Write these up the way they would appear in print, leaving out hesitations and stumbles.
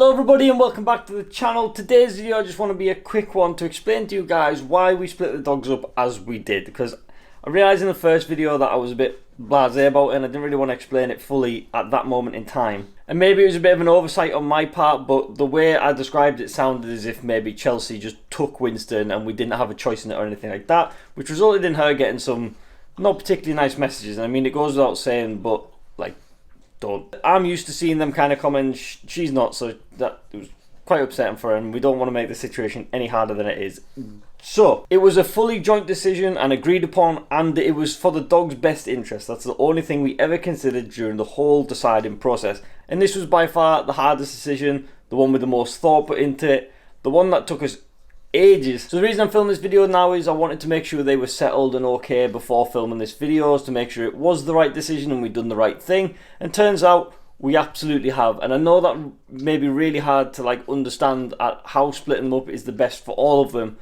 Hello everybody and welcome back to the channel. Today's video I just want to be a quick one to explain to you guys why we split the dogs up as we did, because I realised in the first video that I was a bit blasé about it and I didn't really want to explain it fully at that moment in time. And maybe it was a bit of an oversight on my part, but the way I described it sounded as if maybe Chelsea just took Winston and we didn't have a choice in it or anything like that, which resulted in her getting some not particularly nice messages. And I mean, it goes without saying, but like, don't. I'm used to seeing them kind of comments. She's not, so that it was quite upsetting for her, and we don't want to make the situation any harder than it is. So it was a fully joint decision and agreed upon, and it was for the dog's best interest. That's the only thing we ever considered during the whole deciding process, and this was by far the hardest decision, the one with the most thought put into it, the one that took us ages. So the reason I'm filming this video now is I wanted to make sure they were settled and okay before filming this video, to make sure it was the right decision and we'd done the right thing, and turns out we absolutely have. And I know that may be really hard to like understand at how splitting them up is the best for all of them,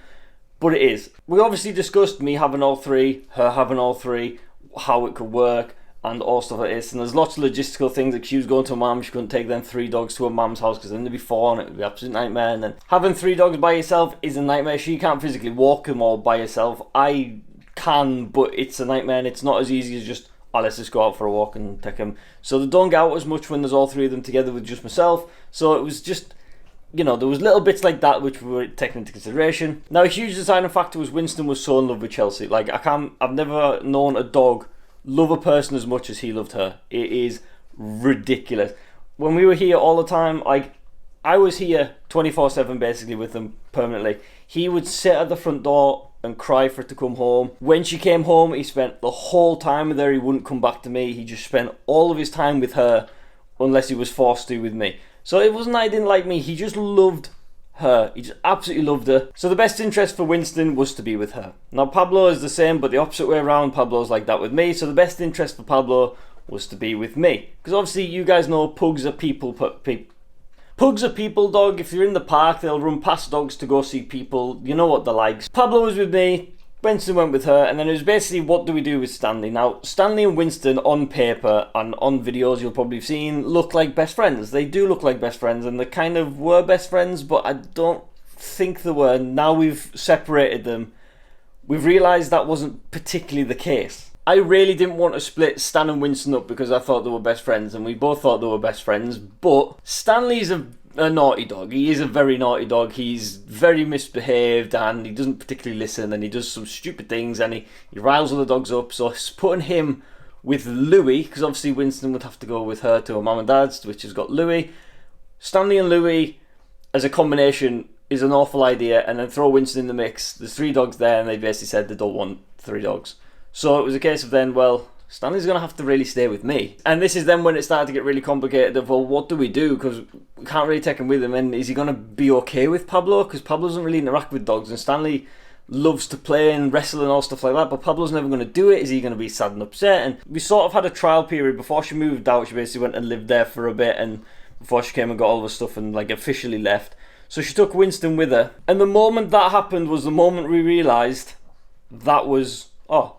but it is. We obviously discussed me having all three, her having all three, how it could work and all stuff like this, and there's lots of logistical things. Like, she was going to her mum, she couldn't take them 3 dogs to her mum's house because then there'd be 4 and it would be an absolute nightmare. And then having 3 dogs by yourself is a nightmare. She can't physically walk them all by herself. I can, but it's a nightmare, and it's not as easy as just, oh, let's just go out for a walk and take them. So they don't get out as much when there's all 3 of them together with just myself. So it was just, you know, there was little bits like that which we were taking into consideration. Now, a huge deciding factor was Winston was so in love with Chelsea. Like, I've never known a dog love a person as much as he loved her. It is ridiculous. When we were here all the time, like, I was here 24/7 basically with them permanently. He would sit at the front door and cry for her to come home. When she came home, he spent the whole time with her. He wouldn't come back to me. He just spent all of his time with her unless he was forced to with me. So it wasn't that he didn't like me, he just loved her. He just absolutely loved her. So the best interest for Winston was to be with her. Now Pablo is the same, but the opposite way around. Pablo's like that with me. So the best interest for Pablo was to be with me, because obviously you guys know pugs are people. Pugs are people dog. If you're in the park, they'll run past dogs to go see people. You know what they're like. Pablo was with me, Winston went with her, and then it was basically, what do we do with Stanley? Now, Stanley and Winston on paper and on videos you'll probably have seen look like best friends. They do look like best friends, and they kind of were best friends, but I don't think they were. Now we've separated them, we've realised that wasn't particularly the case. I really didn't want to split Stan and Winston up because I thought they were best friends, and we both thought they were best friends, but Stanley's a naughty dog. He is a very naughty dog. He's very misbehaved and he doesn't particularly listen, and he does some stupid things, and he riles all the dogs up. So putting him with Louis, because obviously Winston would have to go with her to her mum and dad's, which has got Louis. Stanley and Louis as a combination is an awful idea, and then throw Winston in the mix. There's 3 dogs there, and they basically said they don't want 3 dogs. So it was a case of then, well, Stanley's going to have to really stay with me. And this is then when it started to get really complicated of, well, what do we do? Because we can't really take him with him. And is he going to be okay with Pablo? Because Pablo doesn't really interact with dogs, and Stanley loves to play and wrestle and all stuff like that, but Pablo's never going to do it. Is he going to be sad and upset? And we sort of had a trial period before she moved out. She basically went and lived there for a bit, and before she came and got all of her stuff and like officially left. So she took Winston with her. And the moment that happened was the moment we realised that was, oh,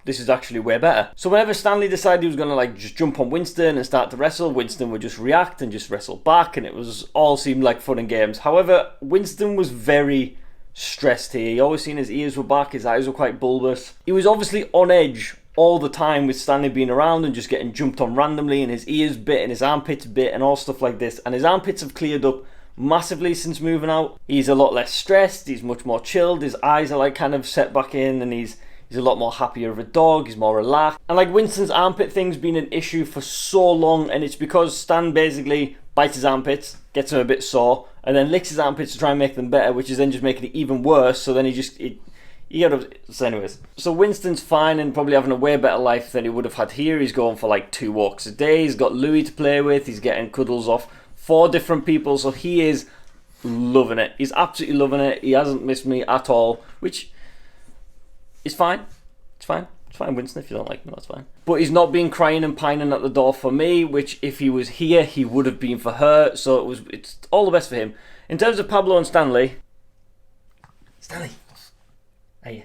this is actually way better. So whenever Stanley decided he was going to like just jump on Winston and start to wrestle, Winston would just react and just wrestle back, and it was all seemed like fun and games. However, Winston was very stressed here. He always seen his ears were back, his eyes were quite bulbous. He was obviously on edge all the time with Stanley being around and just getting jumped on randomly, and his ears bit and his armpits bit and all stuff like this. And his armpits have cleared up massively since moving out. He's a lot less stressed, he's much more chilled, his eyes are like kind of set back in, and he's a lot more happier of a dog, he's more relaxed. And like, Winston's armpit thing's been an issue for so long, and it's because Stan basically bites his armpits, gets him a bit sore, and then licks his armpits to try and make them better, which is then just making it even worse. So then so anyways. So Winston's fine and probably having a way better life than he would have had here. He's going for like 2 walks a day, he's got Louis to play with, he's getting cuddles off 4 different people, so he is loving it. He's absolutely loving it. He hasn't missed me at all, which it's fine. It's fine. It's fine, Winston. If you don't like him, that's fine. But he's not been crying and pining at the door for me, which if he was here, he would have been for her. So it's all the best for him. In terms of Pablo and Stanley. Stanley. Are you?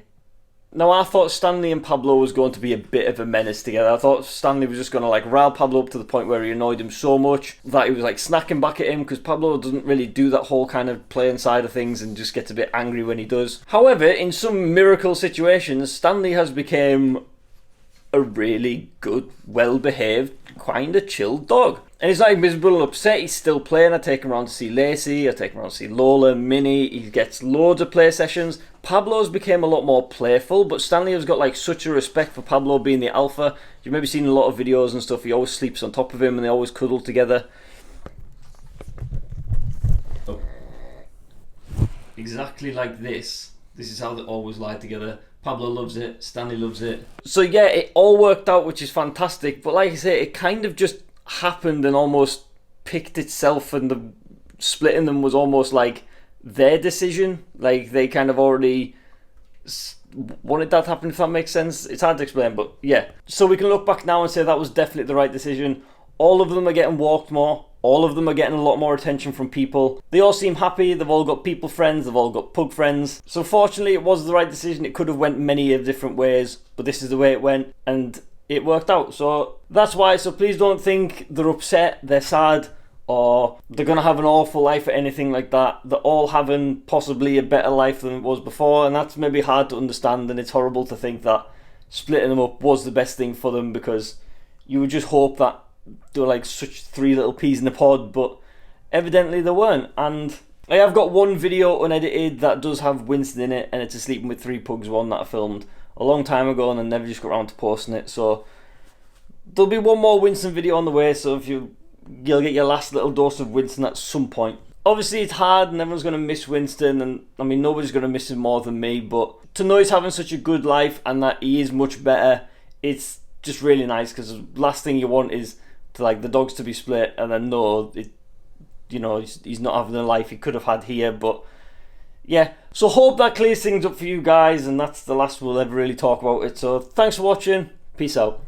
Now, I thought Stanley and Pablo was going to be a bit of a menace together. I thought Stanley was just going to like rile Pablo up to the point where he annoyed him so much that he was like snacking back at him, because Pablo doesn't really do that whole kind of playing side of things and just gets a bit angry when he does. However, in some miracle situations, Stanley has become a really good, well-behaved, kind of chilled dog. And he's not miserable and upset. He's still playing. I take him around to see Lacey. I take him around to see Lola, Minnie. He gets loads of play sessions. Pablo's became a lot more playful, but Stanley has got like such a respect for Pablo being the alpha. You've maybe seen a lot of videos and stuff. He always sleeps on top of him and they always cuddle together. Oh. Exactly like this. This is how they always lie together. Pablo loves it. Stanley loves it. So yeah, it all worked out, which is fantastic. But like I say, it kind of just happened and almost picked itself, and the splitting them was almost like their decision. Like they kind of already wanted that to happen, if that makes sense. It's hard to explain, but yeah. So we can look back now and say that was definitely the right decision. All of them are getting walked more. All of them are getting a lot more attention from people. They all seem happy. They've all got people friends. They've all got pug friends. So fortunately, it was the right decision. It could have went many different ways, but this is the way it went, and it worked out. So that's why. So please don't think they're upset, they're sad, or they're going to have an awful life or anything like that. They're all having possibly a better life than it was before, and that's maybe hard to understand, and it's horrible to think that splitting them up was the best thing for them, because you would just hope that they were like such three little peas in a pod, but evidently they weren't. And I have got one video unedited that does have Winston in it, and it's a Sleeping with Three Pugs one that I filmed a long time ago and I never just got around to posting it. So there'll be one more Winston video on the way, so if you'll get your last little dose of Winston at some point. Obviously it's hard and everyone's going to miss Winston, and I mean nobody's going to miss him more than me, but to know he's having such a good life and that he is much better, it's just really nice, because the last thing you want is to like the dogs to be split and then no, it, you know, he's not having the life he could have had here. But yeah, so hope that clears things up for you guys, and that's the last we'll ever really talk about it. So thanks for watching, peace out.